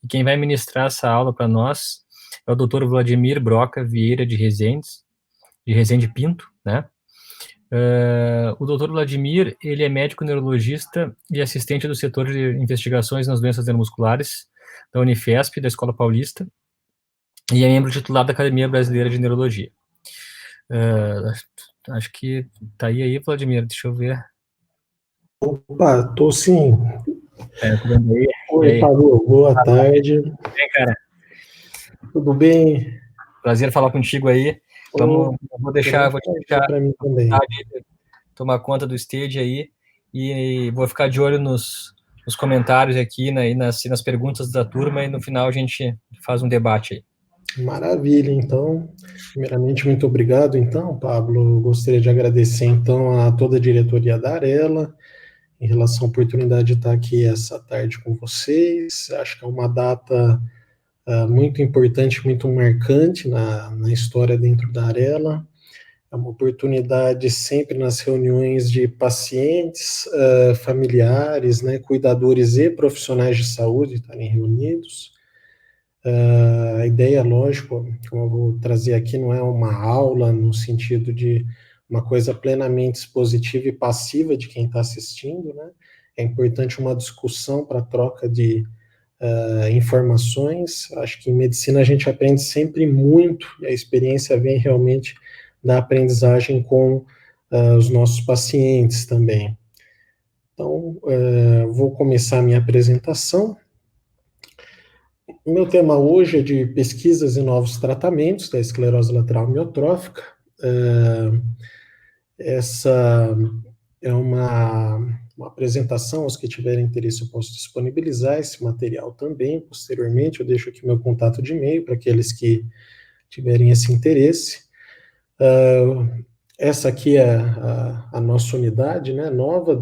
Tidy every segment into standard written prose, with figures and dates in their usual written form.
E quem vai ministrar essa aula para nós é o Dr. Vladimir Broca Vieira de Rezende Pinto, né? O Dr. Vladimir, ele é médico neurologista e assistente do setor de investigações nas doenças neuromusculares da Unifesp, da Escola Paulista, e é membro titular da Academia Brasileira de Neurologia. Acho que tá aí, Vladimir, deixa eu ver. Opa, tô sim. Tô vendo aí. Oi, Pablo, boa tarde. Tudo bem, cara? Tudo bem? Prazer falar contigo aí. Vou deixar para mim também. Tomar conta do stage aí e vou ficar de olho nos comentários aqui, né, e nas perguntas da turma, e no final a gente faz um debate aí. Maravilha, então, primeiramente, muito obrigado, então, Pablo, gostaria de agradecer, então, a toda a diretoria da Arela, em relação à oportunidade de estar aqui essa tarde com vocês. Acho que é uma data muito importante, muito marcante na história dentro da Arela. É uma oportunidade sempre nas reuniões de pacientes, familiares, né, cuidadores e profissionais de saúde estarem reunidos. A ideia, lógico, como eu vou trazer aqui, não é uma aula no sentido de uma coisa plenamente expositiva e passiva de quem está assistindo, né? É importante uma discussão para troca de informações. Acho que em medicina a gente aprende sempre muito, e a experiência vem realmente da aprendizagem com os nossos pacientes também. Então, vou começar a minha apresentação. O meu tema hoje é de pesquisas e novos tratamentos da esclerose lateral amiotrófica. Essa é uma apresentação, aos que tiverem interesse eu posso disponibilizar esse material também, posteriormente eu deixo aqui meu contato de e-mail para aqueles que tiverem esse interesse. Essa aqui é a nossa unidade, né, nova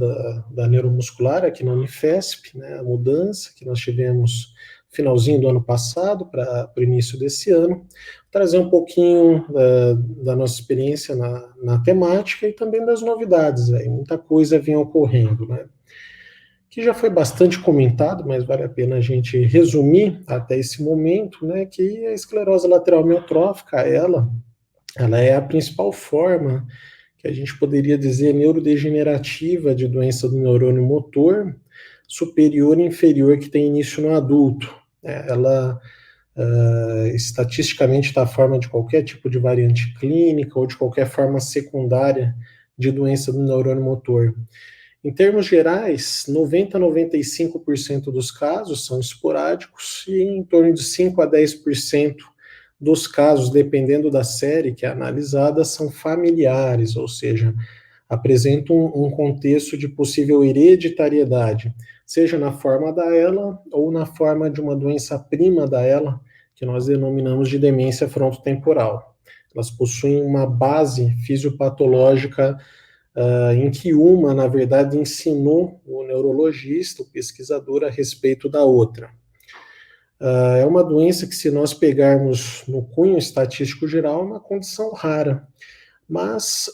da neuromuscular aqui na Unifesp, né, a mudança que nós tivemos finalzinho do ano passado para o início desse ano, trazer um pouquinho da nossa experiência na temática e também das novidades, muita coisa vem ocorrendo, né, que já foi bastante comentado, mas vale a pena a gente resumir até esse momento, né, que a esclerose lateral amiotrófica, ela é a principal forma que a gente poderia dizer neurodegenerativa de doença do neurônio motor superior e inferior que tem início no adulto. Ela estatisticamente está a forma de qualquer tipo de variante clínica ou de qualquer forma secundária de doença do neurônio motor. Em termos gerais, 90 a 95% dos casos são esporádicos e em torno de 5 a 10% dos casos, dependendo da série que é analisada, são familiares, ou seja, apresentam um contexto de possível hereditariedade, seja na forma da ELA ou na forma de uma doença prima da ELA, que nós denominamos de demência frontotemporal. Elas possuem uma base fisiopatológica em que uma, na verdade, ensinou o neurologista, o pesquisador, a respeito da outra. É uma doença que, se nós pegarmos no cunho estatístico geral, é uma condição rara. Mas,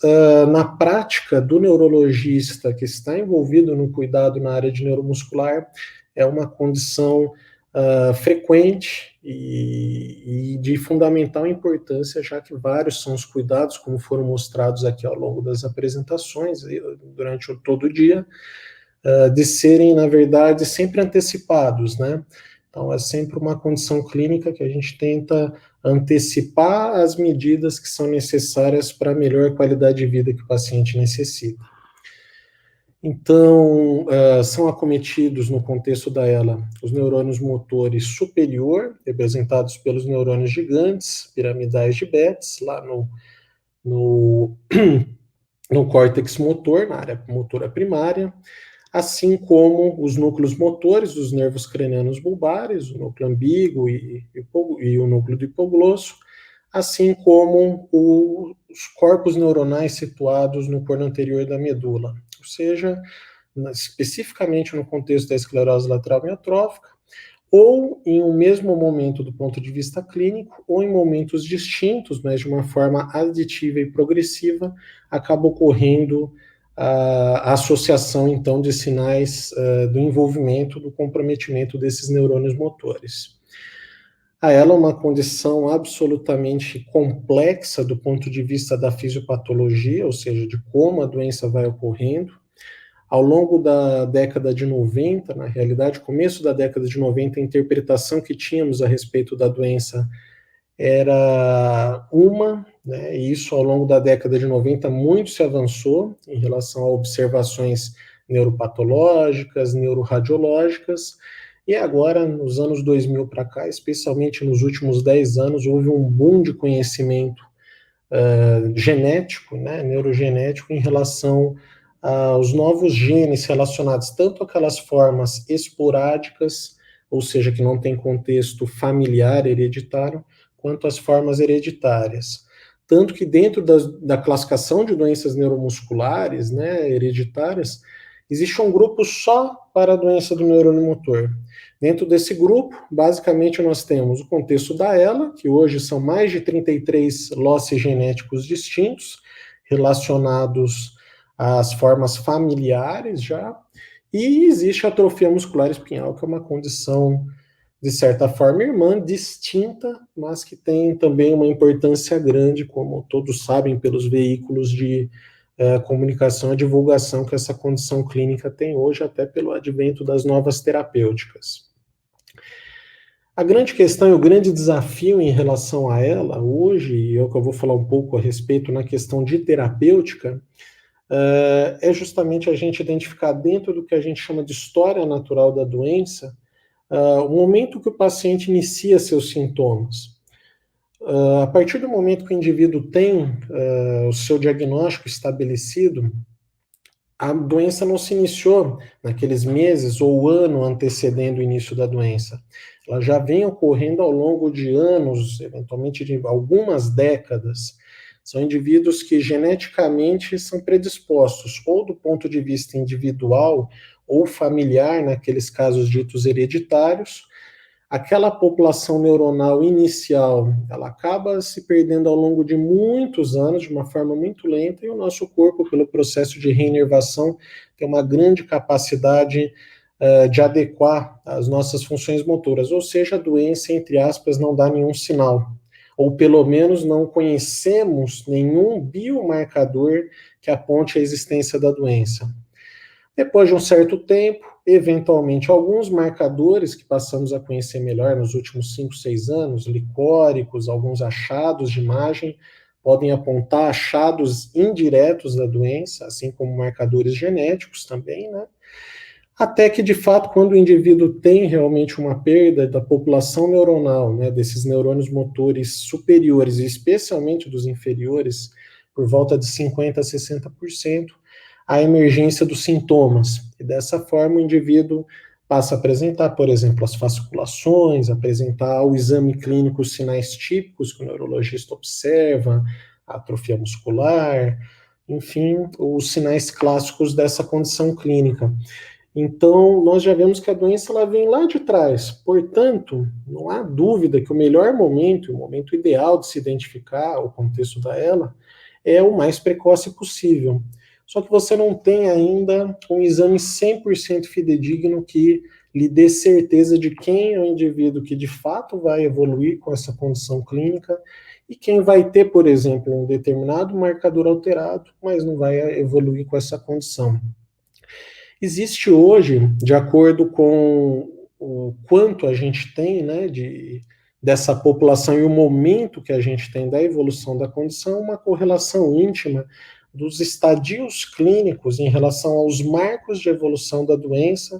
na prática do neurologista que está envolvido no cuidado na área de neuromuscular, é uma condição frequente e de fundamental importância, já que vários são os cuidados, como foram mostrados aqui ao longo das apresentações, durante todo o dia, de serem, na verdade, sempre antecipados, né? Então, é sempre uma condição clínica que a gente tenta antecipar as medidas que são necessárias para a melhor qualidade de vida que o paciente necessita. Então, são acometidos no contexto da ELA os neurônios motores superior, representados pelos neurônios gigantes, piramidais de Betz, lá no córtex motor, na área motora primária, assim como os núcleos motores dos nervos cranianos bulbares, o núcleo ambíguo e o núcleo do hipoglosso, assim como os corpos neuronais situados no corno anterior da medula, ou seja, especificamente no contexto da esclerose lateral amiotrófica, ou em um mesmo momento do ponto de vista clínico, ou em momentos distintos, mas de uma forma aditiva e progressiva, acaba ocorrendo a associação, então, de sinais do envolvimento, do comprometimento desses neurônios motores. Ela é uma condição absolutamente complexa do ponto de vista da fisiopatologia, ou seja, de como a doença vai ocorrendo. Ao longo da década de 90, na realidade, começo da década de 90, a interpretação que tínhamos a respeito da doença era uma, né, e isso ao longo da década de 90 muito se avançou em relação a observações neuropatológicas, neuroradiológicas, e agora, nos anos 2000 para cá, especialmente nos últimos 10 anos, houve um boom de conhecimento genético, né, neurogenético, em relação aos novos genes relacionados tanto àquelas formas esporádicas, ou seja, que não tem contexto familiar hereditário, quanto às formas hereditárias. Tanto que dentro da classificação de doenças neuromusculares, né, hereditárias, existe um grupo só para a doença do neurônio motor. Dentro desse grupo, basicamente, nós temos o contexto da ELA, que hoje são mais de 33 losses genéticos distintos, relacionados às formas familiares já, e existe a atrofia muscular espinhal, que é uma condição, de certa forma, irmã, distinta, mas que tem também uma importância grande, como todos sabem, pelos veículos de comunicação e divulgação que essa condição clínica tem hoje, até pelo advento das novas terapêuticas. A grande questão e o grande desafio em relação a ela hoje, e é o que eu vou falar um pouco a respeito na questão de terapêutica, é justamente a gente identificar dentro do que a gente chama de história natural da doença, o momento que o paciente inicia seus sintomas. A partir do momento que o indivíduo tem o seu diagnóstico estabelecido, a doença não se iniciou naqueles meses ou ano antecedendo o início da doença. Ela já vem ocorrendo ao longo de anos, eventualmente de algumas décadas. São indivíduos que geneticamente são predispostos, ou do ponto de vista individual ou familiar, naqueles casos ditos hereditários. Aquela população neuronal inicial, ela acaba se perdendo ao longo de muitos anos, de uma forma muito lenta, e o nosso corpo, pelo processo de reinervação, tem uma grande capacidade de adequar as nossas funções motoras, ou seja, a doença, entre aspas, não dá nenhum sinal, ou pelo menos não conhecemos nenhum biomarcador que aponte a existência da doença. Depois de um certo tempo, eventualmente, alguns marcadores que passamos a conhecer melhor nos últimos 5, 6 anos, licóricos, alguns achados de imagem, podem apontar achados indiretos da doença, assim como marcadores genéticos também, né? Até que, de fato, quando o indivíduo tem realmente uma perda da população neuronal, né, desses neurônios motores superiores, e especialmente dos inferiores, por volta de 50% a 60%, a emergência dos sintomas. E dessa forma o indivíduo passa a apresentar, por exemplo, as fasciculações, apresentar ao exame clínico os sinais típicos que o neurologista observa, a atrofia muscular, enfim, os sinais clássicos dessa condição clínica. Então, nós já vemos que a doença ela vem lá de trás. Portanto, não há dúvida que o melhor momento, o momento ideal de se identificar o contexto da ELA, é o mais precoce possível. Só que você não tem ainda um exame 100% fidedigno que lhe dê certeza de quem é o indivíduo que de fato vai evoluir com essa condição clínica e quem vai ter, por exemplo, um determinado marcador alterado, mas não vai evoluir com essa condição. Existe hoje, de acordo com o quanto a gente tem, né, dessa população e o momento que a gente tem da evolução da condição, uma correlação íntima dos estadios clínicos em relação aos marcos de evolução da doença,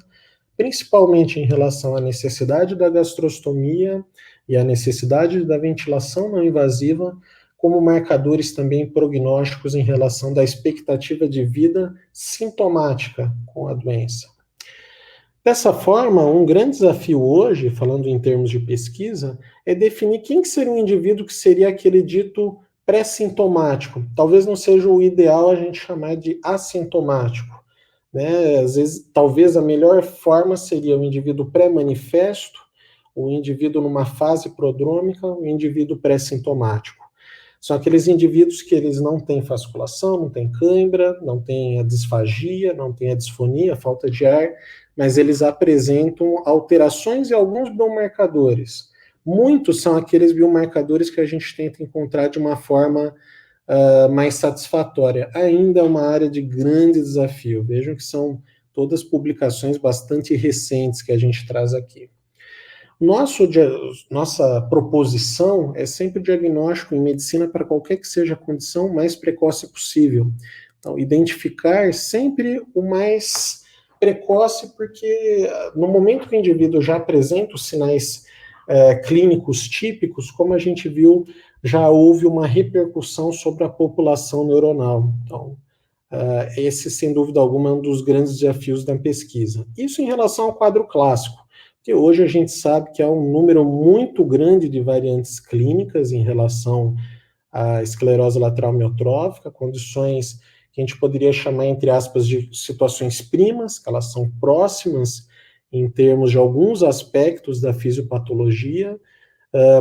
principalmente em relação à necessidade da gastrostomia e à necessidade da ventilação não invasiva, como marcadores também prognósticos em relação da expectativa de vida sintomática com a doença. Dessa forma, um grande desafio hoje, falando em termos de pesquisa, é definir quem que seria um indivíduo que seria aquele dito pré-sintomático. Talvez não seja o ideal a gente chamar de assintomático, né? Às vezes, talvez a melhor forma seria o indivíduo pré-manifesto, o indivíduo numa fase prodrômica, o indivíduo pré-sintomático. São aqueles indivíduos que eles não têm fasciculação, não têm cãibra, não têm a disfagia, não têm a disfonia, a falta de ar, mas eles apresentam alterações em alguns biomarcadores, Muitos são aqueles biomarcadores que a gente tenta encontrar de uma forma mais satisfatória. Ainda é uma área de grande desafio. Vejam que são todas publicações bastante recentes que a gente traz aqui. Nossa proposição é sempre o diagnóstico em medicina para qualquer que seja a condição mais precoce possível. Então, identificar sempre o mais precoce, porque no momento que o indivíduo já apresenta os sinais clínicos típicos, como a gente viu, já houve uma repercussão sobre a população neuronal. Então, esse, sem dúvida alguma, é um dos grandes desafios da pesquisa. Isso em relação ao quadro clássico, que hoje a gente sabe que há um número muito grande de variantes clínicas em relação à esclerose lateral amiotrófica, condições que a gente poderia chamar, entre aspas, de situações primas, que elas são próximas em termos de alguns aspectos da fisiopatologia,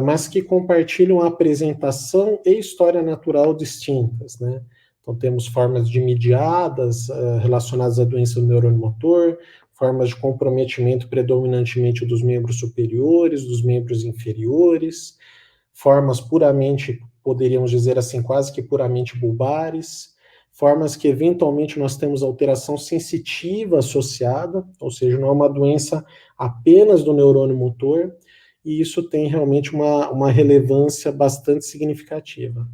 mas que compartilham a apresentação e história natural distintas, né? Então, temos formas de mediadas relacionadas à doença do neurônio motor, formas de comprometimento predominantemente dos membros superiores, dos membros inferiores, formas puramente, poderíamos dizer assim, quase que puramente bulbares, formas que eventualmente nós temos alteração sensitiva associada, ou seja, não é uma doença apenas do neurônio motor, e isso tem realmente uma relevância bastante significativa.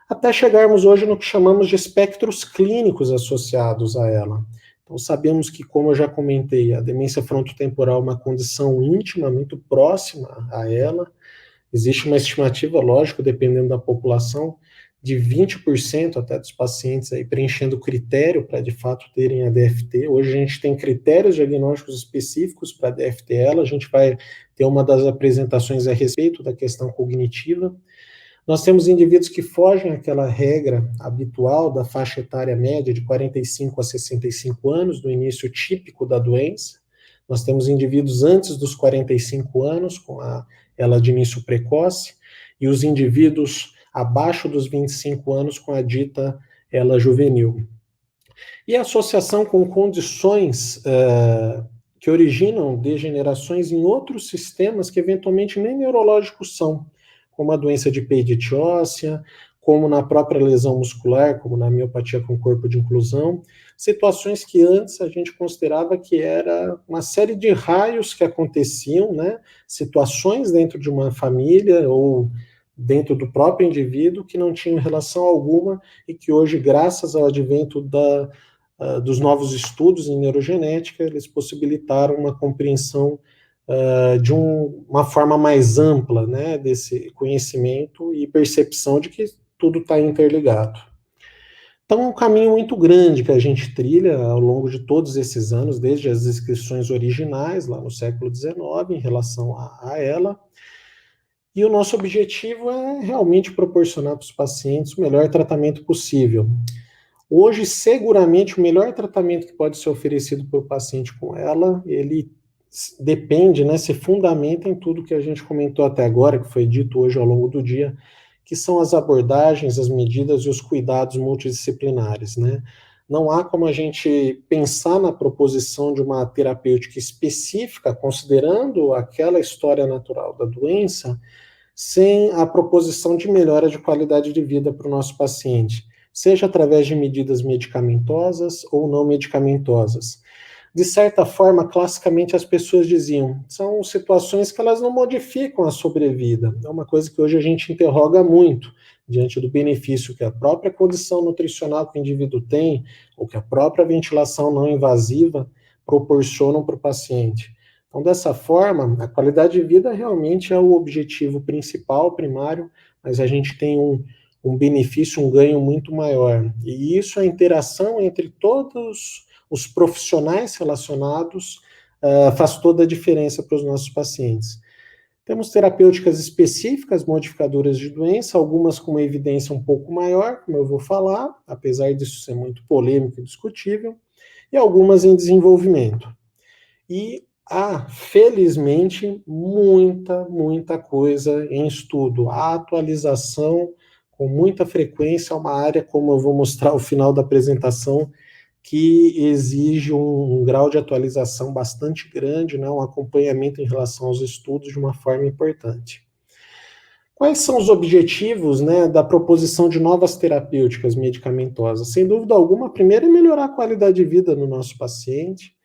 Até chegarmos hoje no que chamamos de espectros clínicos associados a ela. Então, sabemos que, como eu já comentei, a demência frontotemporal é uma condição íntima, muito próxima a ela. Existe uma estimativa, lógico, dependendo da população, de 20% até dos pacientes aí preenchendo o critério para, de fato, terem a DFT. Hoje a gente tem critérios diagnósticos específicos para a DFT-ela, a gente vai ter uma das apresentações a respeito da questão cognitiva. Nós temos indivíduos que fogem àquela regra habitual da faixa etária média de 45 a 65 anos, do início típico da doença. Nós temos indivíduos antes dos 45 anos, com ela de início precoce, e os indivíduos abaixo dos 25 anos com a dita ela juvenil. E a associação com condições que originam degenerações em outros sistemas que eventualmente nem neurológicos são, como a doença de peidite óssea, como na própria lesão muscular, como na miopatia com corpo de inclusão, situações que antes a gente considerava que era uma série de raios que aconteciam, né, situações dentro de uma família ou dentro do próprio indivíduo que não tinham relação alguma e que hoje, graças ao advento dos novos estudos em neurogenética, eles possibilitaram uma compreensão de uma forma mais ampla, né, desse conhecimento e percepção de que tudo está interligado. Então, é um caminho muito grande que a gente trilha ao longo de todos esses anos, desde as descrições originais, lá no século XIX, em relação a ela, e o nosso objetivo é realmente proporcionar para os pacientes o melhor tratamento possível. Hoje, seguramente, o melhor tratamento que pode ser oferecido para o paciente com ela, ele depende, né, se fundamenta em tudo que a gente comentou até agora, que foi dito hoje ao longo do dia, que são as abordagens, as medidas e os cuidados multidisciplinares, né? Não há como a gente pensar na proposição de uma terapêutica específica, considerando aquela história natural da doença, sem a proposição de melhora de qualidade de vida para o nosso paciente, seja através de medidas medicamentosas ou não medicamentosas. De certa forma, classicamente as pessoas diziam, são situações que elas não modificam a sobrevida. É uma coisa que hoje a gente interroga muito, diante do benefício que a própria condição nutricional que o indivíduo tem, ou que a própria ventilação não invasiva proporcionam para o paciente. Então, dessa forma, a qualidade de vida realmente é o objetivo principal, primário, mas a gente tem um benefício, um ganho muito maior. E isso, a interação entre todos os profissionais relacionados, faz toda a diferença para os nossos pacientes. Temos terapêuticas específicas, modificadoras de doença, algumas com uma evidência um pouco maior, como eu vou falar, apesar disso ser muito polêmico e discutível, e algumas em desenvolvimento. E há, felizmente, muita coisa em estudo. A atualização, com muita frequência, é uma área, como eu vou mostrar ao final da apresentação, que exige um grau de atualização bastante grande, né, um acompanhamento em relação aos estudos de uma forma importante. Quais são os objetivos, né, da proposição de novas terapêuticas medicamentosas? Sem dúvida alguma, primeiro é melhorar a qualidade de vida no nosso paciente.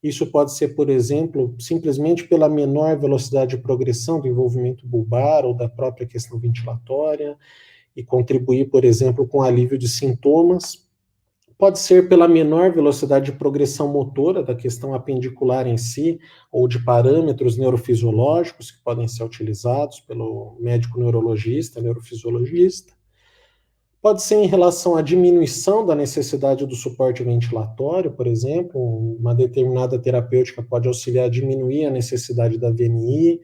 Isso pode ser, por exemplo, simplesmente pela menor velocidade de progressão do envolvimento bulbar ou da própria questão ventilatória, e contribuir, por exemplo, com o alívio de sintomas. Pode ser pela menor velocidade de progressão motora da questão apendicular em si, ou de parâmetros neurofisiológicos que podem ser utilizados pelo médico neurologista, neurofisiologista. Pode ser em relação à diminuição da necessidade do suporte ventilatório, por exemplo, uma determinada terapêutica pode auxiliar a diminuir a necessidade da VNI,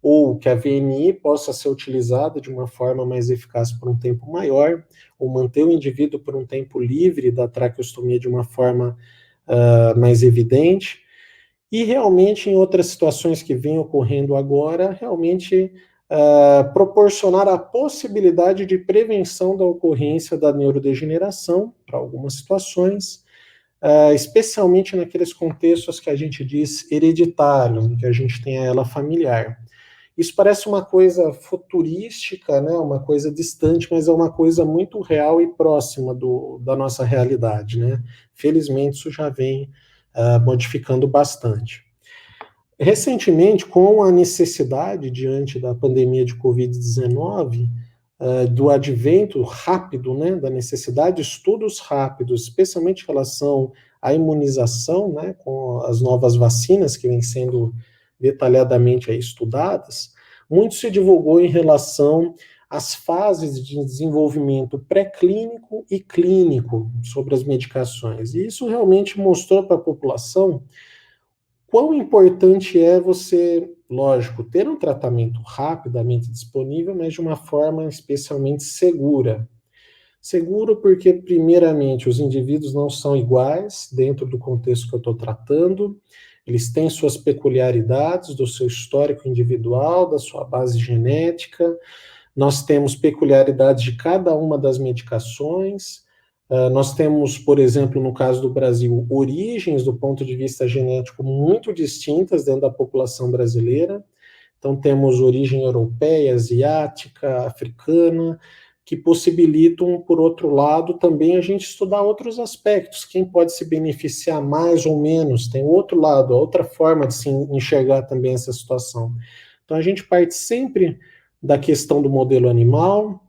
ou que a VNI possa ser utilizada de uma forma mais eficaz por um tempo maior, ou manter o indivíduo por um tempo livre da traqueostomia de uma forma mais evidente. E realmente, em outras situações que vêm ocorrendo agora, realmente proporcionar a possibilidade de prevenção da ocorrência da neurodegeneração para algumas situações, especialmente naqueles contextos que a gente diz hereditário, em que a gente tem a ela familiar. Isso parece uma coisa futurística, né, uma coisa distante, mas é uma coisa muito real e próxima da nossa realidade, né? Felizmente isso já vem modificando bastante. Recentemente, com a necessidade, diante da pandemia de Covid-19, do advento rápido, né, da necessidade de estudos rápidos, especialmente em relação à imunização, né, com as novas vacinas que vêm sendo detalhadamente aí estudadas, muito se divulgou em relação às fases de desenvolvimento pré-clínico e clínico sobre as medicações. E isso realmente mostrou para a população quão importante é você, lógico, ter um tratamento rapidamente disponível, mas de uma forma especialmente segura. Seguro porque, primeiramente, os indivíduos não são iguais dentro do contexto que eu estou tratando, eles têm suas peculiaridades do seu histórico individual, da sua base genética, nós temos peculiaridades de cada uma das medicações, nós temos, por exemplo, no caso do Brasil, origens do ponto de vista genético muito distintas dentro da população brasileira. Então, temos origem europeia, asiática, africana, que possibilitam, por outro lado, também a gente estudar outros aspectos, quem pode se beneficiar mais ou menos, tem outro lado, outra forma de se enxergar também essa situação. Então, a gente parte sempre da questão do modelo animal,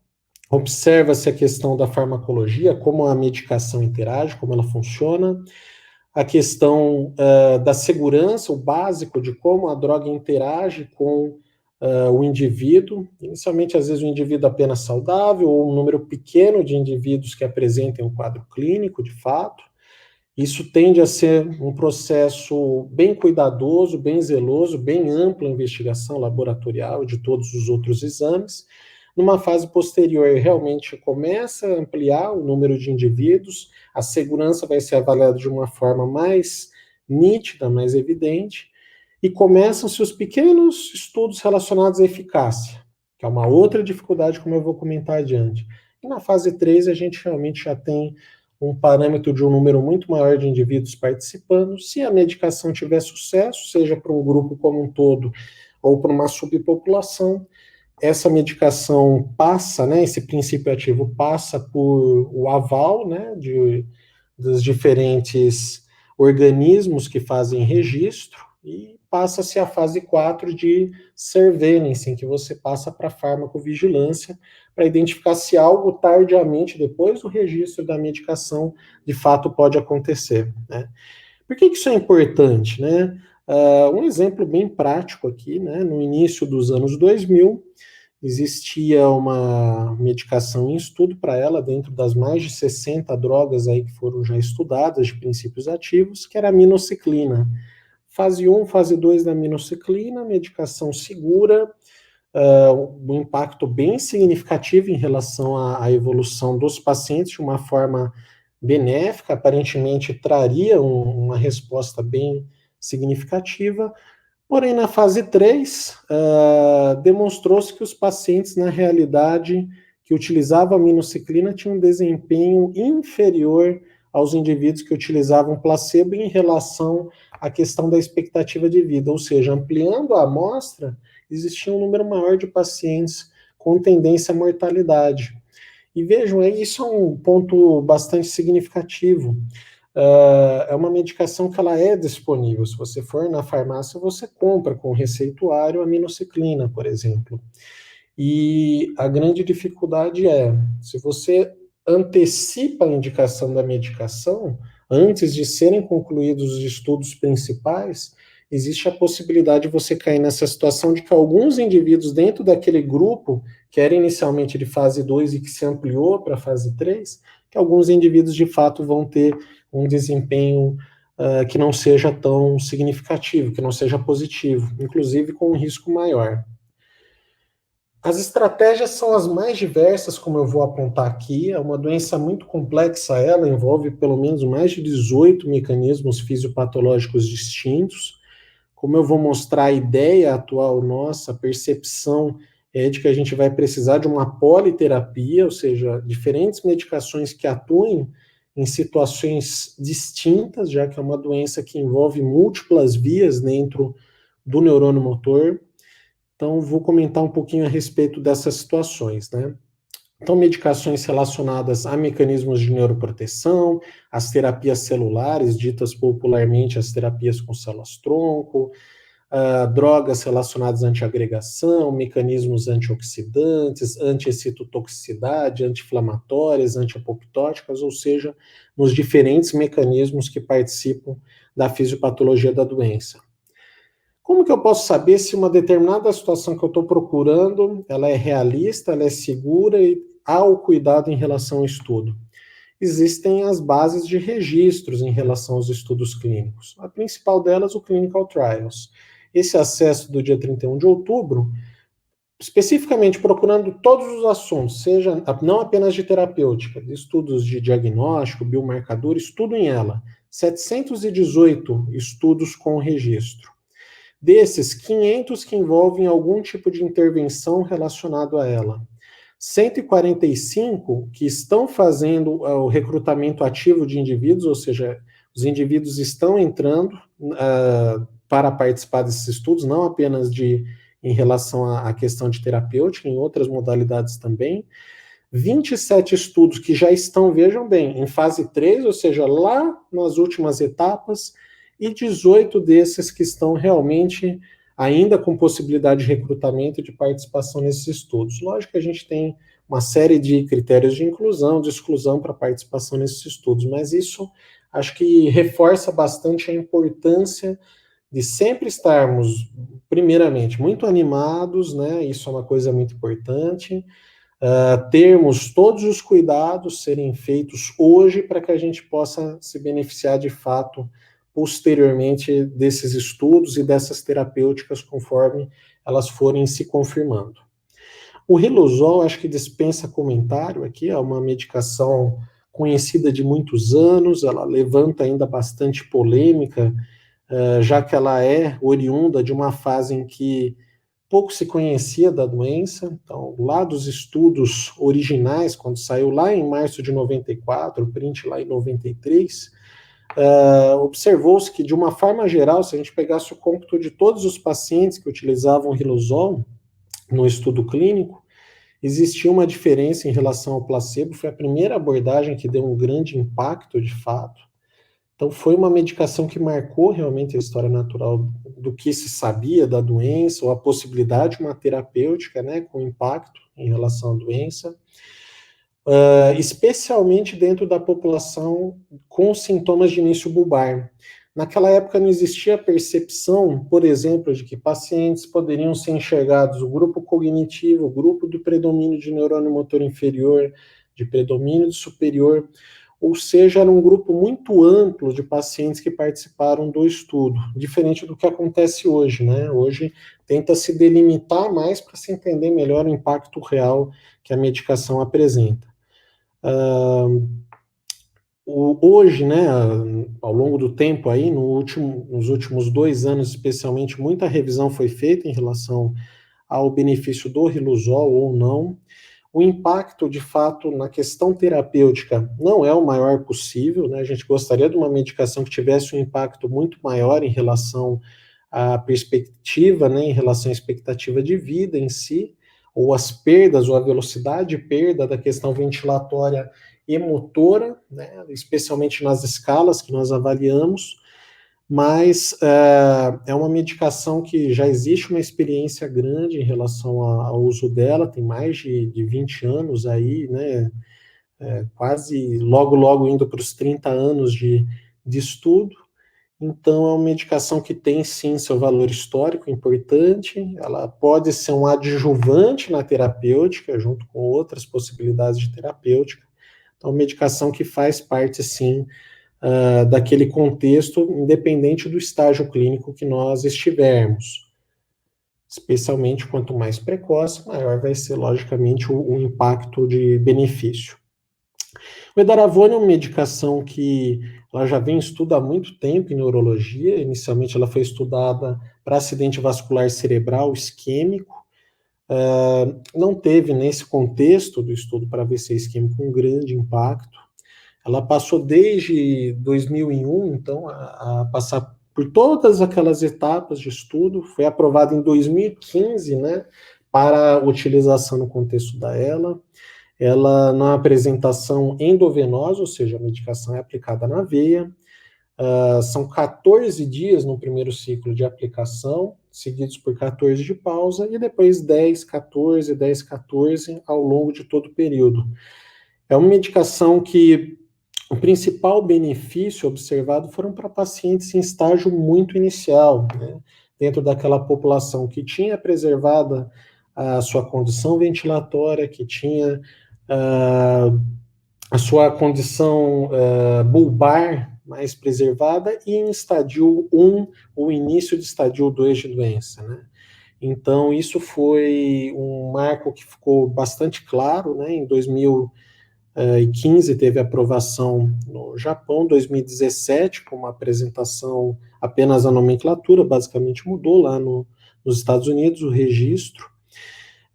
observa-se a questão da farmacologia, como a medicação interage, como ela funciona, a questão da segurança, o básico de como a droga interage com o indivíduo, inicialmente às vezes o indivíduo apenas saudável, ou um número pequeno de indivíduos que apresentem um quadro clínico, de fato. Isso tende a ser um processo bem cuidadoso, bem zeloso, bem ampla a investigação laboratorial de todos os outros exames. Numa fase posterior, realmente começa a ampliar o número de indivíduos, a segurança vai ser avaliada de uma forma mais nítida, mais evidente, e começam-se os pequenos estudos relacionados à eficácia, que é uma outra dificuldade, como eu vou comentar adiante. E na fase 3, a gente realmente já tem um parâmetro de um número muito maior de indivíduos participando. Se a medicação tiver sucesso, seja para um grupo como um todo ou para uma subpopulação, essa medicação passa, né, esse princípio ativo passa por o aval, né, dos diferentes organismos que fazem registro, e passa-se a fase 4 de surveillance, em que você passa para a farmacovigilância, para identificar se algo tardiamente, depois do registro da medicação, de fato pode acontecer, né? Por que isso é importante, né? Um exemplo bem prático aqui, né? No início dos anos 2000, existia uma medicação em estudo para ela, dentro das mais de 60 drogas aí que foram já estudadas de princípios ativos, que era a minociclina. Fase 1, fase 2 da minociclina, medicação segura, um impacto bem significativo em relação à evolução dos pacientes, de uma forma benéfica, aparentemente traria uma resposta bem significativa. Porém, na fase 3, demonstrou-se que os pacientes, na realidade, que utilizavam a minociclina tinham um desempenho inferior aos indivíduos que utilizavam placebo em relação à questão da expectativa de vida, ou seja, ampliando a amostra, existia um número maior de pacientes com tendência à mortalidade. E vejam, isso é um ponto bastante significativo. É uma medicação que ela é disponível. Se você for na farmácia, você compra com receituário a minociclina, por exemplo. E a grande dificuldade é, se você antecipa a indicação da medicação, antes de serem concluídos os estudos principais, existe a possibilidade de você cair nessa situação de que alguns indivíduos dentro daquele grupo, que era inicialmente de fase 2 e que se ampliou para fase 3, que alguns indivíduos de fato vão ter um desempenho que não seja tão significativo, que não seja positivo, inclusive com um risco maior. As estratégias são as mais diversas, como eu vou apontar aqui. É uma doença muito complexa, ela envolve pelo menos mais de 18 mecanismos fisiopatológicos distintos. Como eu vou mostrar, a ideia atual nossa, a percepção é de que a gente vai precisar de uma politerapia, ou seja, diferentes medicações que atuem em situações distintas, já que é uma doença que envolve múltiplas vias dentro do neurônio motor. Então, vou comentar um pouquinho a respeito dessas situações, né? Então, medicações relacionadas a mecanismos de neuroproteção, as terapias celulares, ditas popularmente as terapias com células-tronco, drogas relacionadas à antiagregação, mecanismos antioxidantes, anti-excitotoxicidade, anti-inflamatórias, anti-apoptóticas, ou seja, nos diferentes mecanismos que participam da fisiopatologia da doença. Como que eu posso saber se uma determinada situação que eu estou procurando, ela é realista, ela é segura e há o cuidado em relação ao estudo? Existem as bases de registros em relação aos estudos clínicos. A principal delas, o Clinical Trials. Esse acesso do dia 31 de outubro, especificamente procurando todos os assuntos, seja não apenas de terapêutica, de estudos de diagnóstico, biomarcadores, tudo em ela. 718 estudos com registro. Desses, 500 que envolvem algum tipo de intervenção relacionado a ela. 145 que estão fazendo o recrutamento ativo de indivíduos, ou seja, os indivíduos estão entrando para participar desses estudos, não apenas em relação à questão de terapêutica, em outras modalidades também. 27 estudos que já estão, vejam bem, em fase 3, ou seja, lá nas últimas etapas, e 18 desses que estão realmente ainda com possibilidade de recrutamento e de participação nesses estudos. Lógico que a gente tem uma série de critérios de inclusão, de exclusão para participação nesses estudos, mas isso acho que reforça bastante a importância de sempre estarmos, primeiramente, muito animados, né? Isso é uma coisa muito importante, termos todos os cuidados serem feitos hoje para que a gente possa se beneficiar de fato posteriormente desses estudos e dessas terapêuticas conforme elas forem se confirmando. O Riluzol, acho que dispensa comentário aqui, é uma medicação conhecida de muitos anos, ela levanta ainda bastante polêmica, já que ela é oriunda de uma fase em que pouco se conhecia da doença. Então, lá dos estudos originais, quando saiu lá em março de 94, o print lá em 93, observou-se que, de uma forma geral, se a gente pegasse o cômputo de todos os pacientes que utilizavam Riluzol no estudo clínico, existia uma diferença em relação ao placebo. Foi a primeira abordagem que deu um grande impacto, de fato. Então, foi uma medicação que marcou realmente a história natural do que se sabia da doença, ou a possibilidade de uma terapêutica, né, com impacto em relação à doença. Especialmente dentro da população com sintomas de início bulbar. Naquela época não existia a percepção, por exemplo, de que pacientes poderiam ser enxergados o grupo cognitivo, o grupo do predomínio de neurônio motor inferior, de predomínio de superior, ou seja, era um grupo muito amplo de pacientes que participaram do estudo, diferente do que acontece hoje, né? Hoje tenta se delimitar mais para se entender melhor o impacto real que a medicação apresenta. Hoje, né, ao longo do tempo aí, nos últimos 2 anos especialmente, muita revisão foi feita em relação ao benefício do Riluzol ou não. O impacto, de fato, na questão terapêutica não é o maior possível, né? A gente gostaria de uma medicação que tivesse um impacto muito maior em relação à perspectiva, né, em relação à expectativa de vida em si, ou as perdas, ou a velocidade de perda da questão ventilatória e motora, né, especialmente nas escalas que nós avaliamos, mas é uma medicação que já existe uma experiência grande em relação ao uso dela, tem mais de 20 anos aí, né, quase logo indo para os 30 anos de estudo. Então, é uma medicação que tem, sim, seu valor histórico importante, ela pode ser um adjuvante na terapêutica, junto com outras possibilidades de terapêutica. Então, é uma medicação que faz parte, sim, daquele contexto, independente do estágio clínico que nós estivermos. Especialmente quanto mais precoce, maior vai ser, logicamente, o impacto de benefício. O edaravone é uma medicação que ela já vem em estudo há muito tempo em neurologia. Inicialmente ela foi estudada para acidente vascular cerebral isquêmico. Não teve nesse contexto do estudo para AVC isquêmico um grande impacto. Ela passou desde 2001, então, a passar por todas aquelas etapas de estudo. Foi aprovada em 2015, né, para utilização no contexto da ELA. Ela, na apresentação endovenosa, ou seja, a medicação é aplicada na veia, são 14 dias no primeiro ciclo de aplicação, seguidos por 14 de pausa, e depois 10, 14, 10, 14, ao longo de todo o período. É uma medicação que o principal benefício observado foram para pacientes em estágio muito inicial, né, dentro daquela população que tinha preservada a sua condição ventilatória, que tinha a sua condição bulbar mais preservada e em estadio 1, o início de estadio 2 de doença, né? Então, isso foi um marco que ficou bastante claro, né? Em 2015 teve aprovação no Japão, 2017, com uma apresentação apenas a nomenclatura, basicamente mudou lá nos Estados Unidos o registro.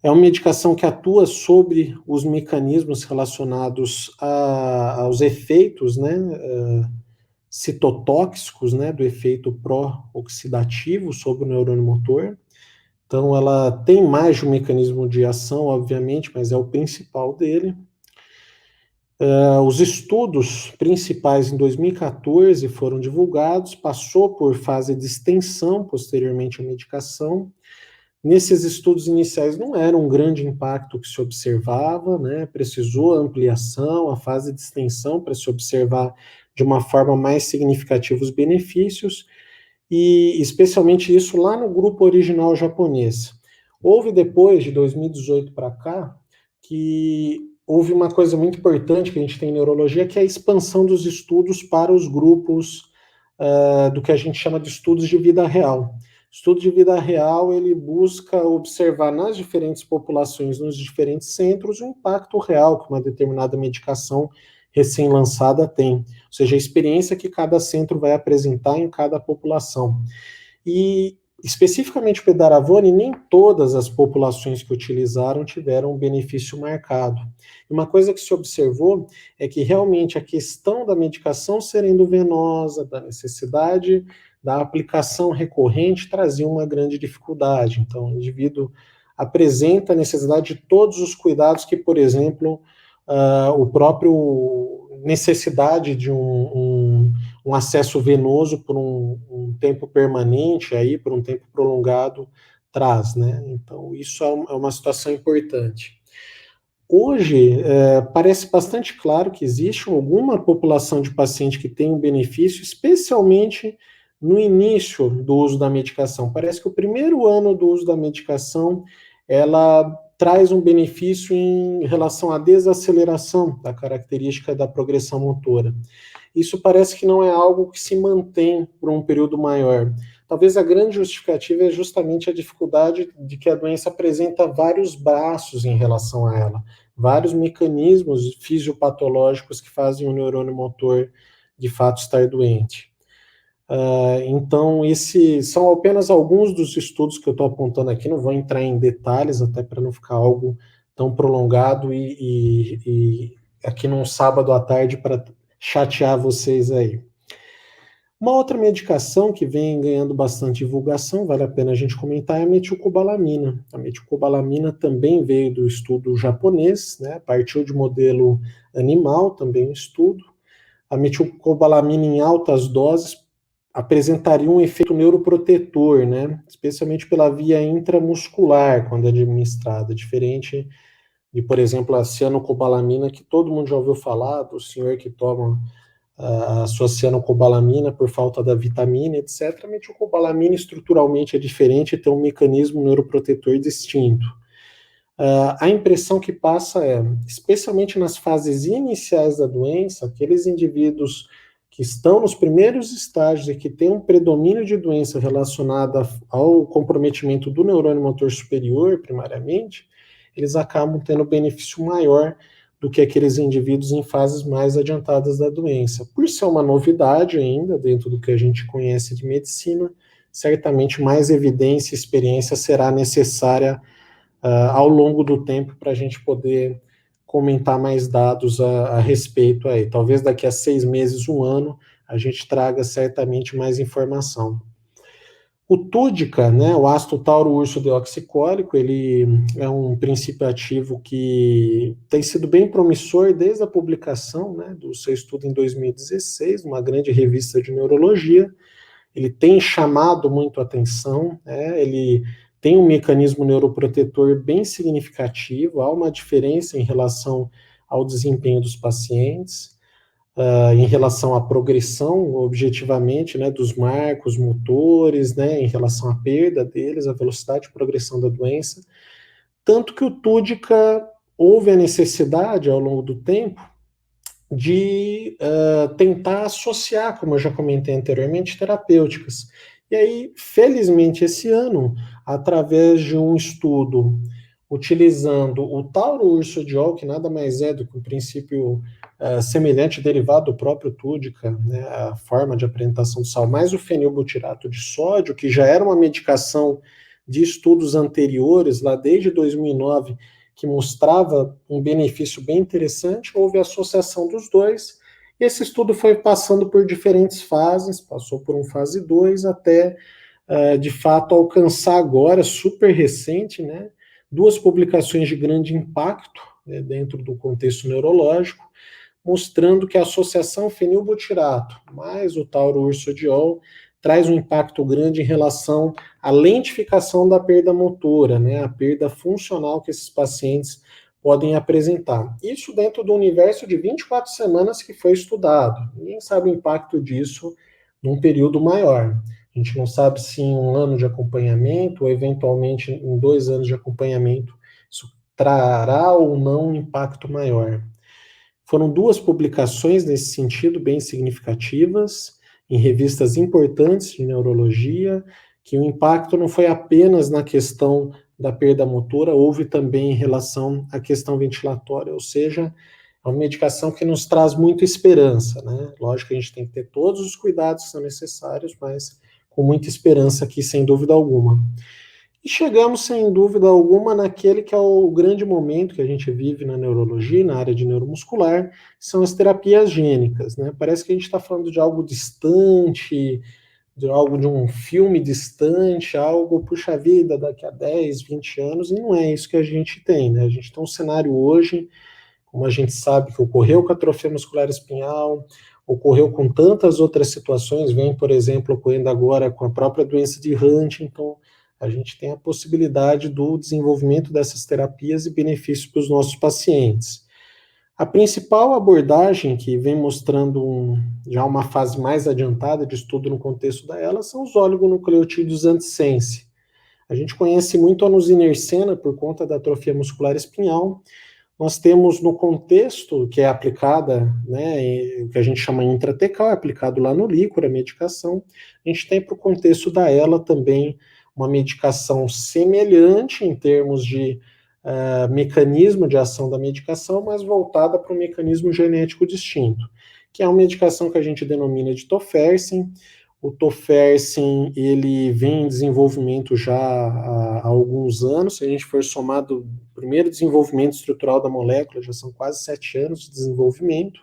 É uma medicação que atua sobre os mecanismos relacionados aos efeitos, né, citotóxicos, né, do efeito pró-oxidativo sobre o neurônio motor. Então, ela tem mais de um mecanismo de ação, obviamente, mas é o principal dele. Os estudos principais em 2014 foram divulgados, passou por fase de extensão posteriormente à medicação. Nesses estudos iniciais não era um grande impacto que se observava, né? Precisou ampliação, a fase de extensão para se observar de uma forma mais significativa os benefícios, e especialmente isso lá no grupo original japonês. Houve depois, de 2018 para cá, que houve uma coisa muito importante que a gente tem em neurologia, que é a expansão dos estudos para os grupos do que a gente chama de estudos de vida real. Estudo de vida real, ele busca observar nas diferentes populações, nos diferentes centros, o impacto real que uma determinada medicação recém-lançada tem, ou seja, a experiência que cada centro vai apresentar em cada população. E, especificamente o edaravone, nem todas as populações que utilizaram tiveram um benefício marcado. E uma coisa que se observou é que realmente a questão da medicação ser endovenosa, da necessidade da aplicação recorrente, trazia uma grande dificuldade. Então, o indivíduo apresenta a necessidade de todos os cuidados que, por exemplo, o próprio necessidade de um acesso venoso por um tempo permanente, aí, por um tempo prolongado, traz, né? Então, isso é uma situação importante. Hoje, parece bastante claro que existe alguma população de paciente que tem um benefício, especialmente no início do uso da medicação. Parece que o primeiro ano do uso da medicação, ela traz um benefício em relação à desaceleração da característica da progressão motora. Isso parece que não é algo que se mantém por um período maior. Talvez a grande justificativa é justamente a dificuldade de que a doença apresenta vários braços em relação a ela, vários mecanismos fisiopatológicos que fazem o neurônio motor de fato estar doente. Então, esses são apenas alguns dos estudos que eu estou apontando aqui, não vou entrar em detalhes, até para não ficar algo tão prolongado e aqui num sábado à tarde para chatear vocês aí. Uma outra medicação que vem ganhando bastante divulgação, vale a pena a gente comentar, é a metilcobalamina. A metilcobalamina também veio do estudo japonês, né? Partiu de modelo animal, também um estudo. A metilcobalamina em altas doses apresentaria um efeito neuroprotetor, né? Especialmente pela via intramuscular, quando é administrada, diferente de, por exemplo, a cianocobalamina, que todo mundo já ouviu falar, do senhor que toma associando cobalamina por falta da vitamina, etc. A metilcobalamina estruturalmente é diferente e tem um mecanismo neuroprotetor distinto. A impressão que passa é, especialmente nas fases iniciais da doença, aqueles indivíduos que estão nos primeiros estágios e que têm um predomínio de doença relacionada ao comprometimento do neurônio motor superior, primariamente, eles acabam tendo benefício maior do que aqueles indivíduos em fases mais adiantadas da doença. Por ser uma novidade ainda, dentro do que a gente conhece de medicina, certamente mais evidência e experiência será necessária ao longo do tempo para a gente poder comentar mais dados a respeito aí. Talvez daqui a 6 meses, 1 ano, a gente traga certamente mais informação. O TUDCA, né, o ácido tauro-urso deoxicólico, ele é um princípio ativo que tem sido bem promissor desde a publicação, né, do seu estudo em 2016, uma grande revista de neurologia. Ele tem chamado muito a atenção, né, ele tem um mecanismo neuroprotetor bem significativo, há uma diferença em relação ao desempenho dos pacientes. Em relação à progressão, objetivamente, né, dos marcos motores, né, em relação à perda deles, a velocidade de progressão da doença, tanto que o TUDCA houve a necessidade, ao longo do tempo, de tentar associar, como eu já comentei anteriormente, terapêuticas. E aí, felizmente, esse ano, através de um estudo utilizando o tauro-ursodiol, que nada mais é do que um princípio semelhante, derivado do próprio TUDCA, né, a forma de apresentação do sal, mais o fenilbutirato de sódio, que já era uma medicação de estudos anteriores, lá desde 2009, que mostrava um benefício bem interessante, houve associação dos dois, e esse estudo foi passando por diferentes fases, passou por uma fase 2, até, de fato, alcançar agora, super recente, né, 2 publicações de grande impacto, né, dentro do contexto neurológico, mostrando que a associação fenilbutirato mais o tauro-ursodiol traz um impacto grande em relação à lentificação da perda motora, né, a perda funcional que esses pacientes podem apresentar. Isso dentro do universo de 24 semanas que foi estudado. Ninguém sabe o impacto disso num período maior. A gente não sabe se em 1 ano de acompanhamento, ou eventualmente em 2 anos de acompanhamento, isso trará ou não um impacto maior. Foram 2 publicações nesse sentido bem significativas, em revistas importantes de neurologia, que o impacto não foi apenas na questão da perda motora, houve também em relação à questão ventilatória, ou seja, é uma medicação que nos traz muita esperança, né? Lógico que a gente tem que ter todos os cuidados que são necessários, mas com muita esperança aqui, sem dúvida alguma. E chegamos, sem dúvida alguma, naquele que é o grande momento que a gente vive na neurologia, na área de neuromuscular, que são as terapias gênicas, né? Parece que a gente está falando de algo distante, de algo de um filme distante, algo, puxa vida, daqui a 10, 20 anos, e não é isso que a gente tem, né? A gente tem um cenário hoje, como a gente sabe que ocorreu com a atrofia muscular espinhal, ocorreu com tantas outras situações, vem, por exemplo, ocorrendo agora com a própria doença de Huntington, a gente tem a possibilidade do desenvolvimento dessas terapias e benefícios para os nossos pacientes. A principal abordagem que vem mostrando já uma fase mais adiantada de estudo no contexto dela são os oligonucleotídeos antissense. A gente conhece muito a nusinercena por conta da atrofia muscular espinhal. Nós temos no contexto que é aplicada, né, o que a gente chama intratecal, é aplicado lá no líquor, a medicação. A gente tem para o contexto da ELA também uma medicação semelhante em termos de mecanismo de ação da medicação, mas voltada para um mecanismo genético distinto, que é uma medicação que a gente denomina de tofersen. O tofersen, ele vem em desenvolvimento já há alguns anos, se a gente for somar primeiro desenvolvimento estrutural da molécula, já são quase 7 anos de desenvolvimento.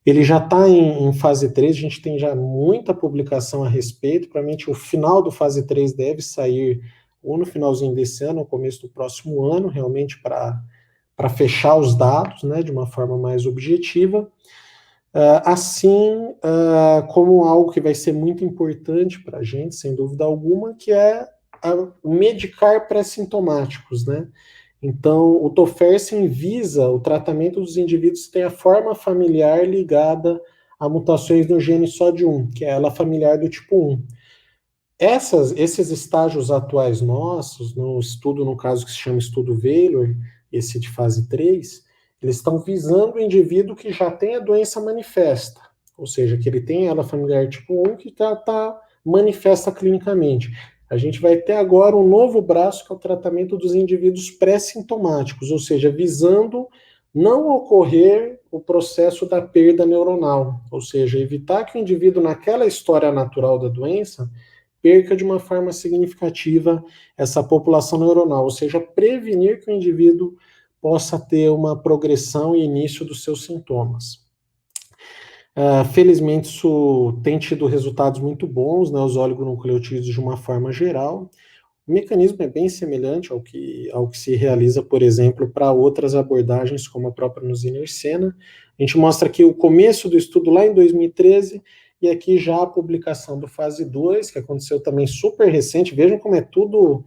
Ele já está em fase 3, a gente tem já muita publicação a respeito, provavelmente o final do fase 3 deve sair ou no finalzinho desse ano, ou começo do próximo ano, realmente para fechar os dados, né, de uma forma mais objetiva. Assim como algo que vai ser muito importante para a gente, sem dúvida alguma, que é medicar pré-sintomáticos, né? Então, o tofersen visa o tratamento dos indivíduos que têm a forma familiar ligada a mutações no gene SOD1, que é ela familiar do tipo 1. Esses estágios atuais nossos, no estudo, no caso que se chama estudo Valor, esse de fase 3, eles estão visando o indivíduo que já tem a doença manifesta, ou seja, que ele tem ela familiar tipo 1 que tá manifesta clinicamente. A gente vai ter agora um novo braço que é o tratamento dos indivíduos pré-sintomáticos, ou seja, visando não ocorrer o processo da perda neuronal, ou seja, evitar que o indivíduo, naquela história natural da doença, perca de uma forma significativa essa população neuronal, ou seja, prevenir que o indivíduo possa ter uma progressão e início dos seus sintomas. Felizmente, isso tem tido resultados muito bons, né, os oligonucleotídeos de uma forma geral. O mecanismo é bem semelhante ao que se realiza, por exemplo, para outras abordagens, como a própria nusinercena. A gente mostra aqui o começo do estudo lá em 2013, e aqui já a publicação do fase 2, que aconteceu também super recente. Vejam como é tudo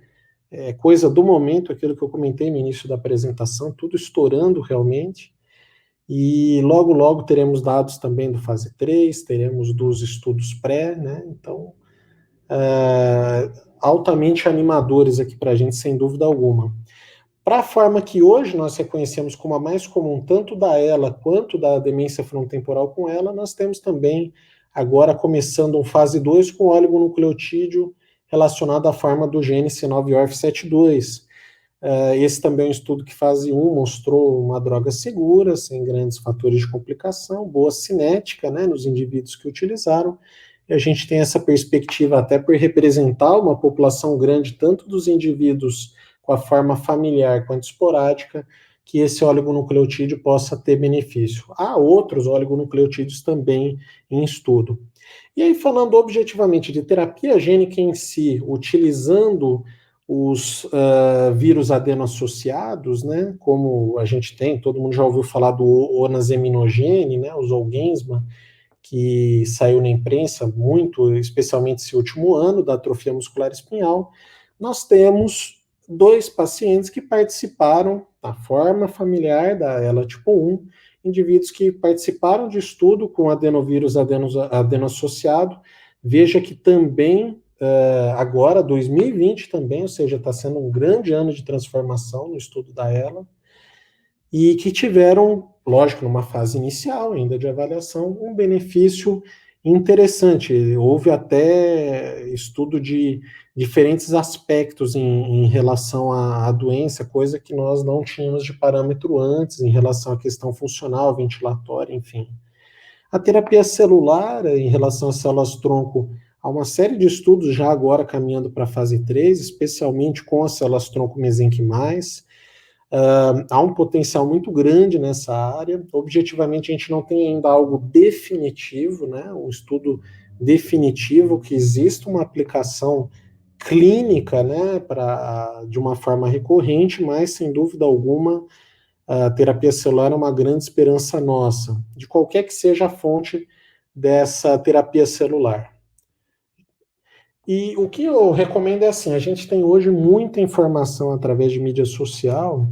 coisa do momento, aquilo que eu comentei no início da apresentação, tudo estourando realmente. E logo, logo teremos dados também do fase 3, teremos dos estudos pré, né? Então, altamente animadores aqui para a gente, sem dúvida alguma. Para a forma que hoje nós reconhecemos como a mais comum, tanto da ELA quanto da demência frontotemporal com ela, nós temos também, agora começando um fase 2 com oligonucleotídeo relacionado à forma do gene C9orf72. Esse também é um estudo que fase 1 mostrou uma droga segura, sem grandes fatores de complicação, boa cinética, né, nos indivíduos que utilizaram, e a gente tem essa perspectiva até por representar uma população grande, tanto dos indivíduos com a forma familiar quanto esporádica, que esse oligonucleotídeo possa ter benefício. Há outros oligonucleotídeos também em estudo. E aí, falando objetivamente de terapia gênica em si, utilizando os vírus adeno-associados, né, como a gente tem, todo mundo já ouviu falar do onazeminogene, né, o Zolgensma, que saiu na imprensa muito, especialmente esse último ano, da atrofia muscular espinhal. Nós temos 2 pacientes que participaram da forma familiar da ELA tipo 1, indivíduos que participaram de estudo com adenovírus adeno-associado. Veja que também agora, 2020 também, ou seja, está sendo um grande ano de transformação no estudo da ELA, e que tiveram, lógico, numa fase inicial ainda de avaliação, um benefício interessante. Houve até estudo de diferentes aspectos em relação à doença, coisa que nós não tínhamos de parâmetro antes, em relação à questão funcional, ventilatória, enfim. A terapia celular, em relação às células-tronco, há uma série de estudos já agora caminhando para a fase 3, especialmente com as células-tronco mesenquimais. Há um potencial muito grande nessa área. Objetivamente, a gente não tem ainda algo definitivo, né? Um estudo definitivo que exista uma aplicação clínica, né, de uma forma recorrente, mas, sem dúvida alguma, a terapia celular é uma grande esperança nossa, de qualquer que seja a fonte dessa terapia celular. E o que eu recomendo é assim, a gente tem hoje muita informação através de mídia social,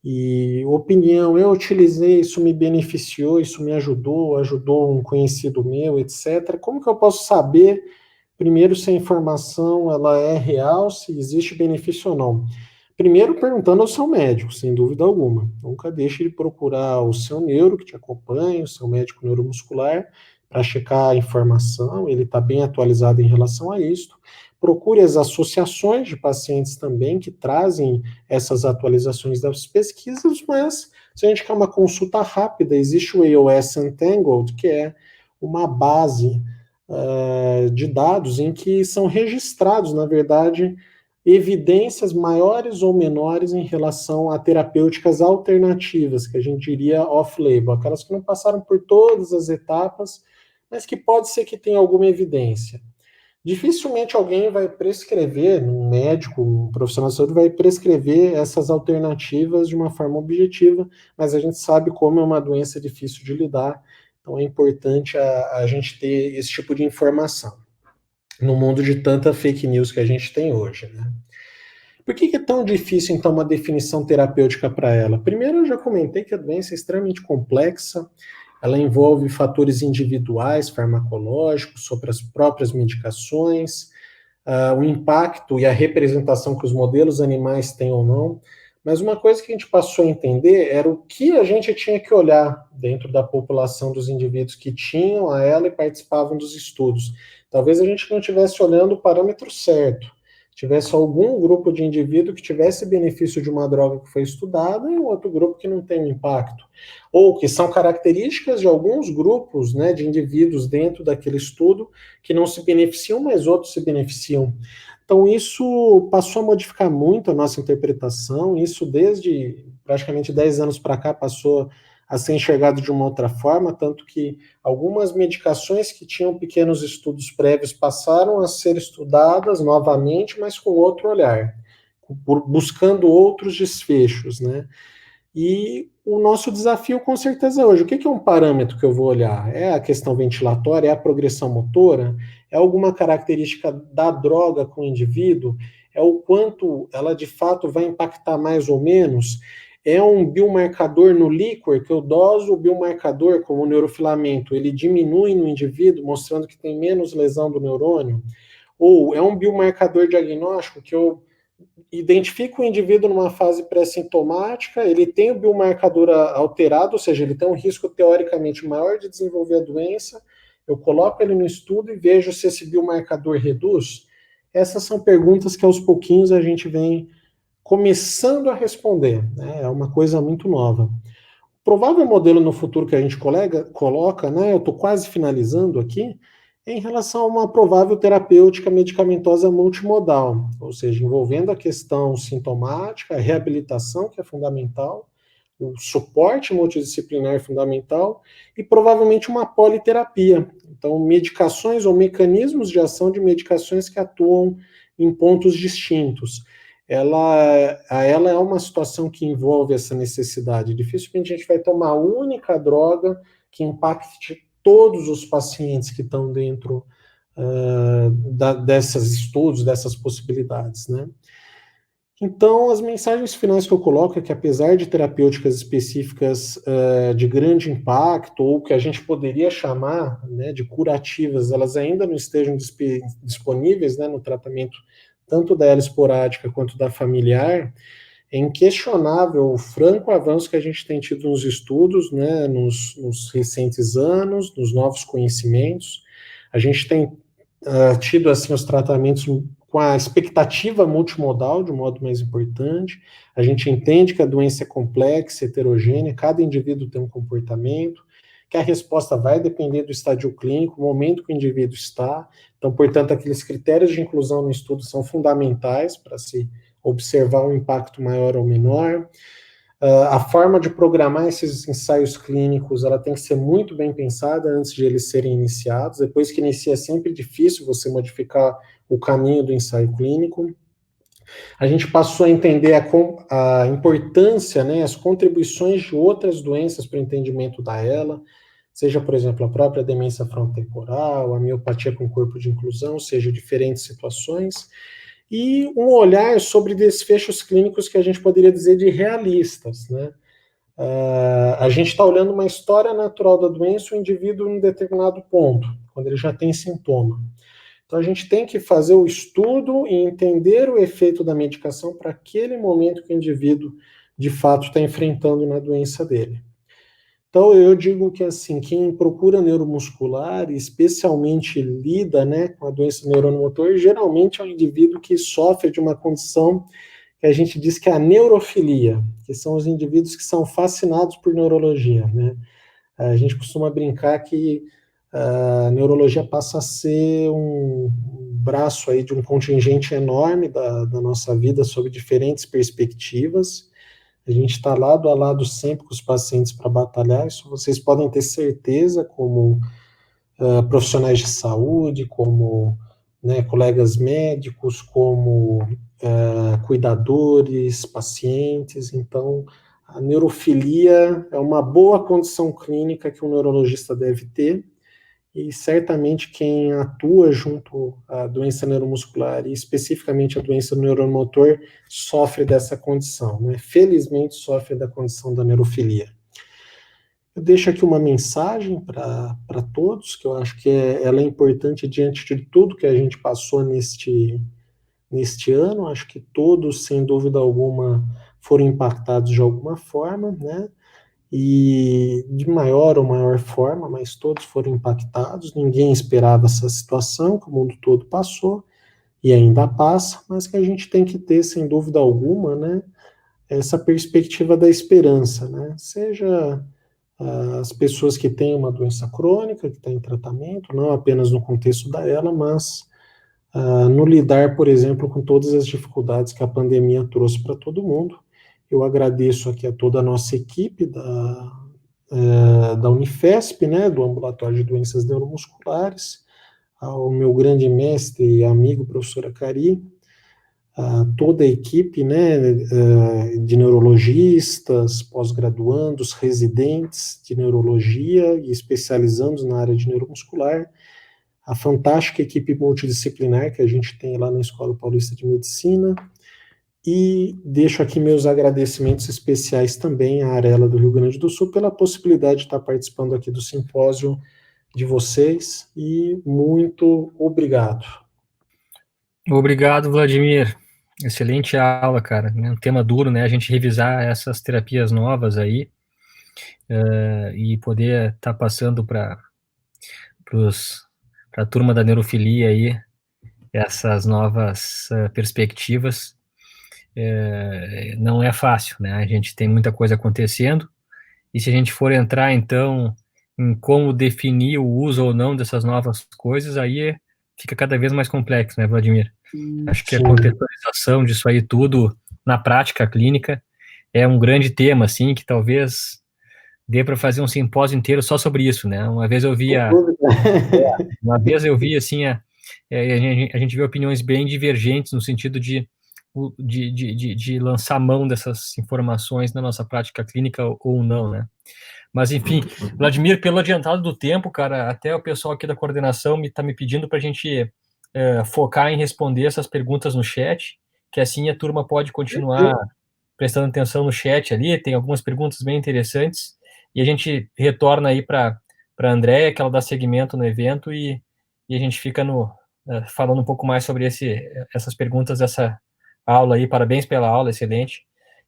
e opinião, eu utilizei, isso me beneficiou, isso me ajudou um conhecido meu, etc. Como que eu posso saber, primeiro, se a informação ela é real, se existe benefício ou não? Primeiro, perguntando ao seu médico, sem dúvida alguma. Nunca deixe de procurar o seu neuro que te acompanha, o seu médico neuromuscular, para checar a informação, ele está bem atualizado em relação a isso. Procure as associações de pacientes também que trazem essas atualizações das pesquisas, mas se a gente quer uma consulta rápida, existe o AOS Untangled, que é uma base de dados em que são registrados, na verdade, evidências maiores ou menores em relação a terapêuticas alternativas, que a gente diria off-label, aquelas que não passaram por todas as etapas, mas que pode ser que tenha alguma evidência. Dificilmente alguém vai prescrever, um médico, um profissional de saúde vai prescrever essas alternativas de uma forma objetiva, mas a gente sabe como é uma doença difícil de lidar, então é importante a gente ter esse tipo de informação no mundo de tanta fake news que a gente tem hoje, né? Por que é tão difícil, então, uma definição terapêutica para ela? Primeiro, eu já comentei que a doença é extremamente complexa, ela envolve fatores individuais, farmacológicos, sobre as próprias medicações, o impacto e a representação que os modelos animais têm ou não. Mas uma coisa que a gente passou a entender era o que a gente tinha que olhar dentro da população dos indivíduos que tinham a ela e participavam dos estudos. Talvez a gente não estivesse olhando o parâmetro certo, tivesse algum grupo de indivíduo que tivesse benefício de uma droga que foi estudada e um outro grupo que não tem impacto. Ou que são características de alguns grupos, né, de indivíduos dentro daquele estudo que não se beneficiam, mas outros se beneficiam. Então, isso passou a modificar muito a nossa interpretação, isso desde praticamente 10 anos para cá passou a ser enxergado de uma outra forma, tanto que algumas medicações que tinham pequenos estudos prévios passaram a ser estudadas novamente, mas com outro olhar, buscando outros desfechos, né? E o nosso desafio, com certeza, hoje, o que é um parâmetro que eu vou olhar? É a questão ventilatória, é a progressão motora, é alguma característica da droga com o indivíduo, é o quanto ela de fato vai impactar mais ou menos, é um biomarcador no líquor, que eu doso o biomarcador, como o neurofilamento, ele diminui no indivíduo, mostrando que tem menos lesão do neurônio, ou é um biomarcador diagnóstico que eu identifica o indivíduo numa fase pré-sintomática, ele tem o biomarcador alterado, ou seja, ele tem um risco teoricamente maior de desenvolver a doença, eu coloco ele no estudo e vejo se esse biomarcador reduz. Essas são perguntas que aos pouquinhos a gente vem começando a responder, né? É uma coisa muito nova. O provável modelo no futuro que a gente coloca, né, eu estou quase finalizando aqui, em relação a uma provável terapêutica medicamentosa multimodal, ou seja, envolvendo a questão sintomática, a reabilitação, que é fundamental, o suporte multidisciplinar é fundamental, e provavelmente uma politerapia. Então, medicações ou mecanismos de ação de medicações que atuam em pontos distintos. Ela é uma situação que envolve essa necessidade. Dificilmente a gente vai tomar a única droga que impacte todos os pacientes que estão dentro desses estudos, dessas possibilidades, né? Então, as mensagens finais que eu coloco é que, apesar de terapêuticas específicas de grande impacto, ou que a gente poderia chamar, né, de curativas, elas ainda não estejam disponíveis, né, no tratamento tanto da hélice esporádica quanto da familiar, é inquestionável o franco avanço que a gente tem tido nos estudos, né, nos recentes anos, nos novos conhecimentos. A gente tem tido assim os tratamentos com a expectativa multimodal, de um modo mais importante. A gente entende que a doença é complexa, heterogênea, cada indivíduo tem um comportamento, que a resposta vai depender do estádio clínico, o momento que o indivíduo está. Então, portanto, aqueles critérios de inclusão no estudo são fundamentais para se observar um impacto maior ou menor. A forma de programar esses ensaios clínicos, ela tem que ser muito bem pensada antes de eles serem iniciados. Depois que inicia, é sempre difícil você modificar o caminho do ensaio clínico. A gente passou a entender a importância, né, as contribuições de outras doenças para o entendimento da ELA, seja, por exemplo, a própria demência frontotemporal, a miopatia com corpo de inclusão, seja diferentes situações, e um olhar sobre desfechos clínicos que a gente poderia dizer de realistas, né? A gente está olhando uma história natural da doença, o indivíduo em um determinado ponto, quando ele já tem sintoma. Então a gente tem que fazer o estudo e entender o efeito da medicação para aquele momento que o indivíduo de fato está enfrentando na doença dele. Então eu digo que assim, quem procura neuromuscular, especialmente lida, né, com a doença neuromotor, geralmente é um indivíduo que sofre de uma condição que a gente diz que é a neurofilia, que são os indivíduos que são fascinados por neurologia, né? A gente costuma brincar que a neurologia passa a ser um braço aí de um contingente enorme da nossa vida sob diferentes perspectivas. A gente está lado a lado sempre com os pacientes para batalhar, isso vocês podem ter certeza, como profissionais de saúde, como, né, colegas médicos, como cuidadores, pacientes. Então, a neurofilia é uma boa condição clínica que um neurologista deve ter, e certamente quem atua junto à doença neuromuscular e especificamente a doença do neurônio motor sofre dessa condição, né? Felizmente sofre da condição da neurofilia. Eu deixo aqui uma mensagem para todos, que eu acho que ela é importante diante de tudo que a gente passou neste ano. Acho que todos, sem dúvida alguma, foram impactados de alguma forma, né? E de maior ou maior forma, mas todos foram impactados. Ninguém esperava essa situação que o mundo todo passou e ainda passa, mas que a gente tem que ter, sem dúvida alguma, né, essa perspectiva da esperança, né? Seja as pessoas que têm uma doença crônica, que está em tratamento, não apenas no contexto dela, mas no lidar, por exemplo, com todas as dificuldades que a pandemia trouxe para todo mundo. Eu agradeço aqui a toda a nossa equipe da Unifesp, né, do Ambulatório de Doenças Neuromusculares, ao meu grande mestre e amigo, professor Acari, a toda a equipe, né, de neurologistas, pós-graduandos, residentes de neurologia e especializandos na área de neuromuscular, a fantástica equipe multidisciplinar que a gente tem lá na Escola Paulista de Medicina, e deixo aqui meus agradecimentos especiais também à Arela do Rio Grande do Sul pela possibilidade de estar participando aqui do simpósio de vocês, e muito obrigado. Obrigado, Vladimir. Excelente aula, cara. É um tema duro, né? A gente revisar essas terapias novas aí e poder estar passando para a turma da neurofilia aí essas novas perspectivas. Não é fácil, né? A gente tem muita coisa acontecendo, e se a gente for entrar, então, em como definir o uso ou não dessas novas coisas, aí fica cada vez mais complexo, né, Vladimir? Acho que a contextualização disso aí tudo na prática clínica é um grande tema, assim, que talvez dê para fazer um simpósio inteiro só sobre isso, né? Uma vez eu vi assim, a gente vê opiniões bem divergentes no sentido de lançar mão dessas informações na nossa prática clínica ou não, né? Mas, enfim, Vladimir, pelo adiantado do tempo, cara, até o pessoal aqui da coordenação está me pedindo para a gente focar em responder essas perguntas no chat, que assim a turma pode continuar prestando atenção no chat ali, tem algumas perguntas bem interessantes, e a gente retorna aí para a Andréia, que ela dá seguimento no evento, e a gente fica falando um pouco mais sobre essas perguntas dessa aula aí. Parabéns pela aula, excelente.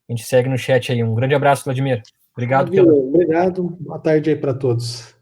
A gente segue no chat aí. Um grande abraço, Vladimir. Obrigado Obrigado. Boa tarde aí para todos.